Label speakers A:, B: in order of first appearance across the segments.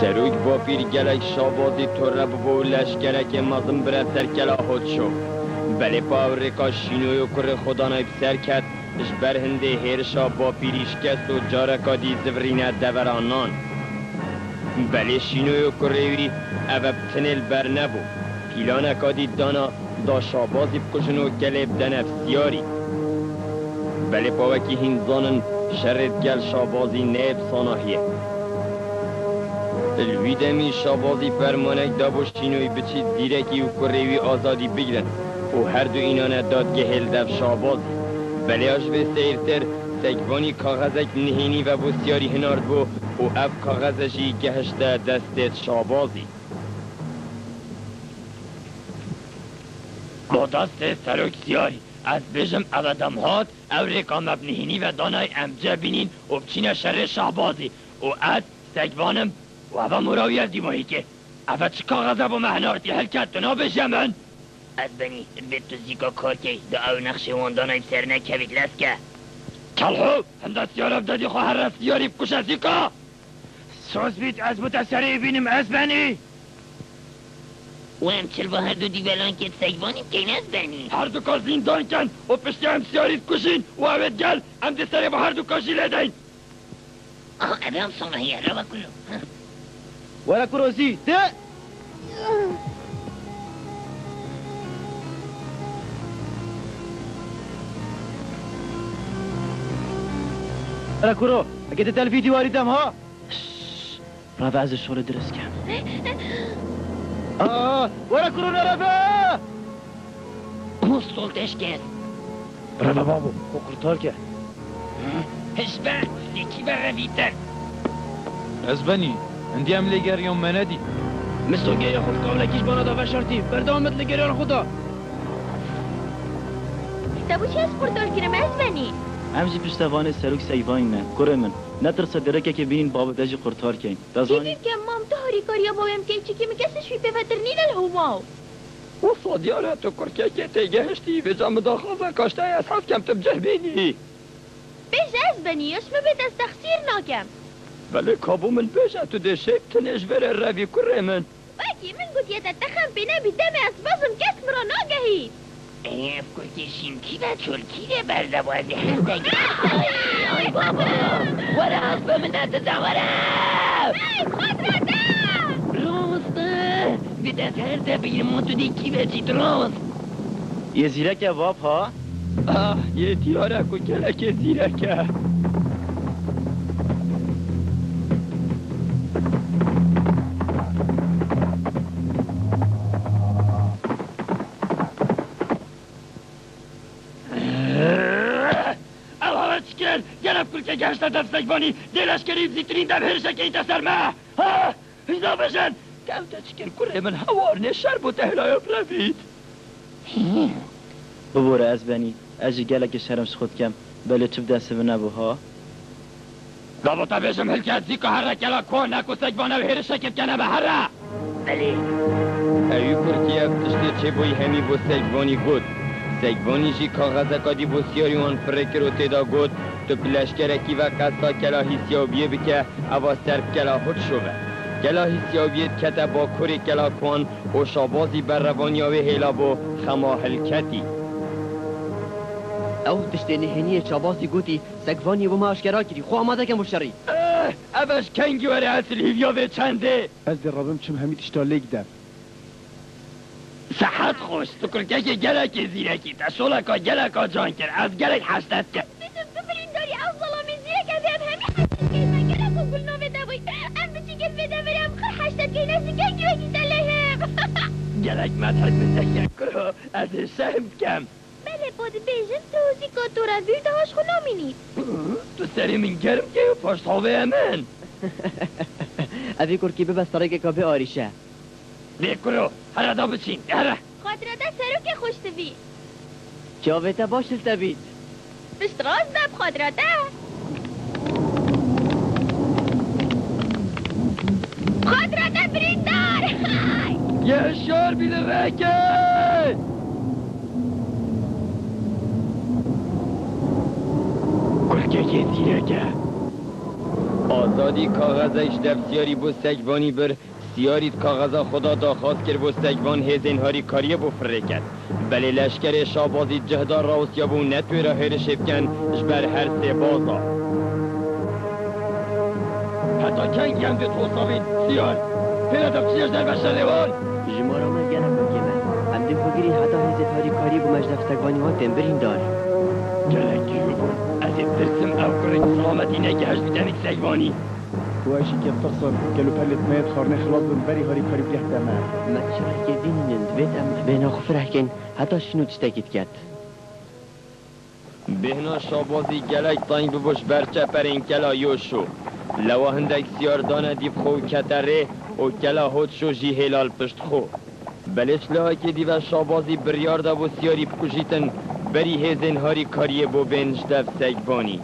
A: سروک با پیر گلک شابازی ترب و لشکرک مزم بره سر کلا خود شو بله پاورکا شینوی و کر خدا نایب سر کت اش برهنده هیرشا با پیریش کست و جارکا دی زورینه دورانان بله شینوی و کروی او بتنل بر نبو پیلانکا دی دانا دا شابازی بکشن و کلیب دنفسیاری بله پاوکی هنزانن شرط گل شابازی نیب ساناهیه الویدمی شابازی فرمانک دابوشینوی بچی دیرکی و کروی آزادی بگیرن و هر دو اینانه داد گهل دف شابازی بله آش به سیرتر سگوانی کاغذک نهینی و بسیاری هنارد بو و اب کاغذشی گهشته دستت شابازی با دست سرک سیاری از بجم اودم هات او رکام ابنهینی و دانای امجه بینین و بچین شر شابازی و از سگوانم و او مراوی از دیمایی که او چه کاغذه با مهنارتی حلکت دنا بجمن
B: از بنی به تو زیگا کار که دا او نقش واندانای سر نکوید لسکه
A: کلهو هنده سیارم دادی خواه هر سیاری بکش از زیگا سوز بید از متسری بینیم از بنی
B: و هم چل با هر دو دیولان که سگوانیم که این از بنی
A: هر دو کا زندان کن و پشتی هم سیاری بکشین و اوید گل هم دستری با هر دو کاشی لدین
B: آه اوه هم سانهیه رو بکلو
C: ورا کروزی ده ورا کرو اگه ده تلفی دیواری دم ها را وعز شور درست کن ورا کرو نرفه
B: مستولتش کن
C: برا بابو خوکرتار که
B: هشبه یکی برویتر
D: از بنی اندی هم لگریان مندی
C: مثل گیه خود کاملکیش بانا دا شرطی بردامت لگریان خدا
E: تبو چه از پرتار کنم از بنی
C: همجی پشتوان سروک سیوان نه گره من نترس درکه که بینین بابا دجی قرطار کن
E: دیدید که مام تو هاری کاریا بایم که چی که مکسش فی بفترنین الهماو
A: و صادیاره تو کرکه که تیگهشتی به جمع داخل کاشته از هفت کم تبجه بینی
E: بیش از بنی اسم بیت از تخصیر ناکم
A: بله کابو من بیشه تو ده شیب تنش بره روی کره من
E: باکی من گوت یه تتخم بینه بی دم از بازم کس مرا ناگهی
B: ایف کلکشیم کی و چلکی ده برده بازی هندگی آی بابا ورا اصلا من نتزورم
E: خود را ده
B: راسته به دست هر دفعه ما تو دیکی بچید راست
C: یه زیرک واب ها
A: یه تیارک و کلک زیرکه گرفت کل که گشته دستک بانی دلش کرید زیترین دم هرشک ایتا سرمه اینا بشن گوته چکر کره من هوارنه شرب و تهلای روید
C: ببوره از بنی اجی گلک شرمش خود کم بله چوب دسته به نبو ها
A: گابوتا بشم هلکت زیکا هره کلا کن نکو سگبانه و هرشکت کنه به هره
B: بله
A: اوی کرکی افتشتی چه بوی همی بو سگبانی گود سگبانی جی کاغذکا دی بسیاری وان فرکر و تیدا گود تو پلشکرکی و قصدا کلا حسیابیه بکه اوا سرب کلا خود شوه کلا حسیابیت کتا با کری کلا کن و شابازی بر روانی و هیلا بو خما هلکتی
F: او تشتی نهینی شابازی گوتی سگوانی و ما اشکرا کری خو آماده که مشتری
A: اوش کنگی وره اصل هیویا به چنده
G: از در رابم چم همید اشتالیک در
A: صحت خوش تو کرکه که گلک زیرکی تشولکا گلکا جان کر از گلک حشتت کر
E: بیتم تو برین داری از ظلامی زیرک از هم همی حشتت که من گلک و گل نوه دبوی ام بچی گل بده بریم خر حشتت که نسی کنگی و گیده لهم
A: گلک مدهد بزخیر کرو از شهم کم
E: بله بود بیجم توزی که تو را بیرده هاش خو نامینید
A: تو سری من گرم که پشت هاوه من
F: اوی کرکی ببستاره که کابه آریشه
A: بی کرو هره دا بچین هره
E: خاطرده سرو که خوش تبی
F: که آویتا باشل تبید
E: بشت راز دب خاطرده خاطرده بریندار
A: یه شار بیده رکه کرکه که زیرکه آزادی کاغذش دف سیاری بو سگوانی بر سیارید کاغذا خدا داخواست کرد بو سگوان هزینهاری کاریه بو فرکت بلی لشکر شابازی جهدار راوسیا بو نتوی را هیر شفکن جبر هر سه بازا حتی کنگی هم به توصابین سیار پیرا دفتیش در بشر روان
F: جمارا من گلم بگیمه هم دیم بگیری حتی هزت هاری کاری بو مجدف سگوانی ها تنبرین دار
A: گلنگی رو بود از ترسم او کرنگ سلامتی نگهش بیدنک سگوانی
G: واشي كيف تخسر قالوا بهلت ميت خارني خلاص بنبري هاري كاري بليه تمام
F: ما تشرح كيفين ندبت ام بينا خفره كن حتى شنو تشتكيت كات
A: بهنا شابازی گلک تاین ببوش برچه پرین کلا یوشو لو هندک سیاردان دیب خو کتره و کلا هود شو جی هلال پشت خو بلش لها که دیو شابازی بریار دا بو سیاری بکشیتن بری هزین هاری کاریه بو بینج دف سگبانی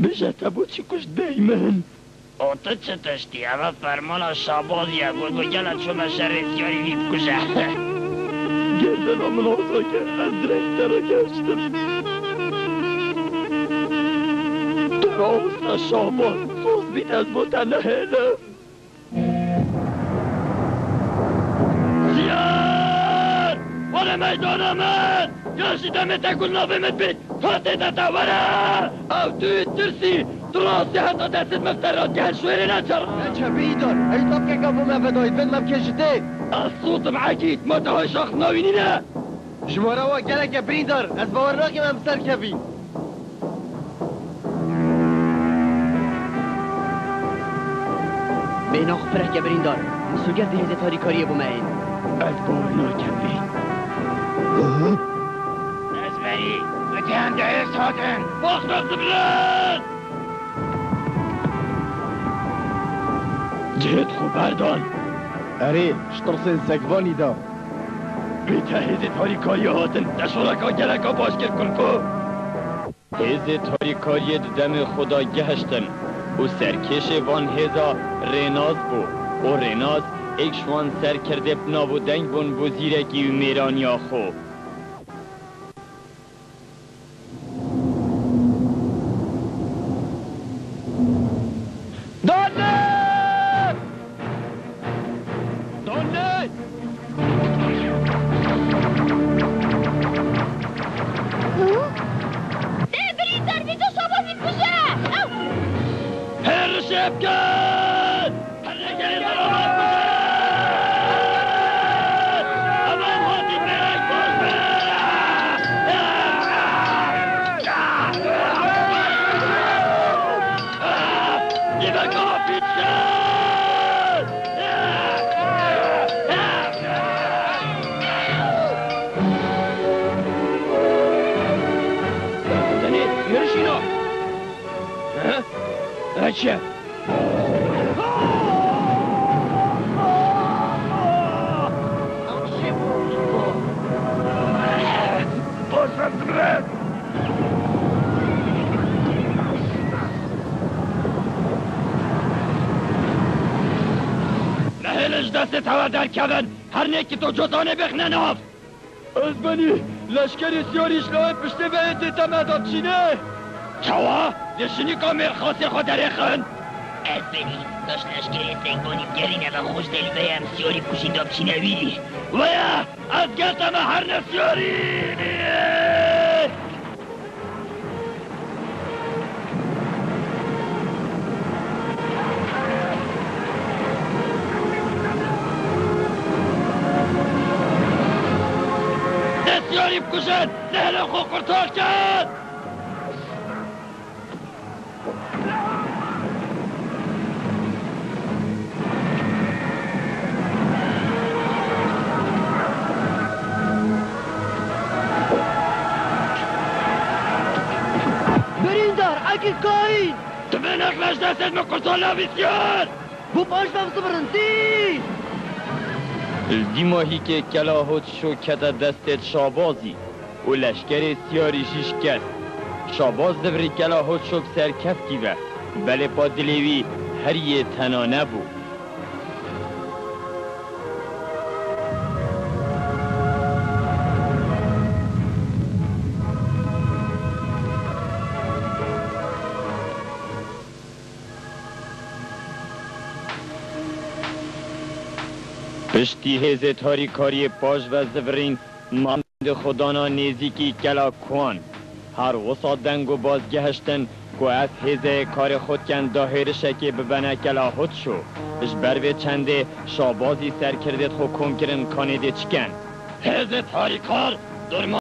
A: بجت ابو چی کش دیمن
B: اوتا چه تشتی اما فرمان شابازیه گو گلت شما شرسیاری لیب کشه
A: گردن امن آزا که از رنگ ترا گشتم دراوز شاباز سوز بید از بوتن هیله سیار وره میدان من یاشی دمت اکل نافمت بید خاطه تتوره او توی ترسی دراستی حتی دستت مفترات که هالشويري نجر
F: نجا بيدر اي طبقة قبل ما فدايت بين ما بكشتين
A: الصوت معاكيت ما تهوي شخص ناوينينا
F: جمارا وقالك يا بريدر از بورناكي ما مسر كبي بينا خفرك يا بريدر مسوگر دهزه تاری کاری ابو معين
A: از بورناكي بي
B: نزبري مكان دعيس هاتن
A: باخنا قبلان جهد خوبردان
G: اري شطرسين ساقفاني دا
A: بیتا هزت هاری کاری هاتن دشورکا گلکا باشگر کن کو هزت هاری کاری دم خدا گهشتن و سرکش وان هزا ریناز بو و ریناز ایک شوان سر کرده بنا و دنگ بون بو زیرکی و میرانیا خو Gotcha! نهلش دستت هوا در کبن هر نکی تو جزانه بخنه ناف از بنی لشکری سیاریش لاه پشته به انتتمداد چینه چوا دشنی که مرخواست خود درخن
B: از بنی داشت لشکری سنگانی گرینه و خوش دل بیم سیاری پوشیداب چینویری
A: ویا از گرتم هر نسیاری نسیاری بکشن نهل خو قرطال کرد
F: بريندر اكيد كاين
A: تبين اخلاش دستت من قرطال بسيار
C: بو پاش دفت برن دی
A: دی ماهی که کلاهت شو کتا دستت شابازی و لشکر سیاری شیش کس شاباز دوری کلاهت شو سرکفتی و بله پا دلیوی هر یه تنانه بود پشتی هزه تاری کاری پاش و زورین ماند خدانا نیزیکی کلا کوان هر وسا دنگ و بازگهشتن که از هزه کار خود کن داهر شکی ببنه کلا خود شو اش بروی چنده شابازی سر کردت خو کم کرن کانیده چکن هزه تاری کار درمان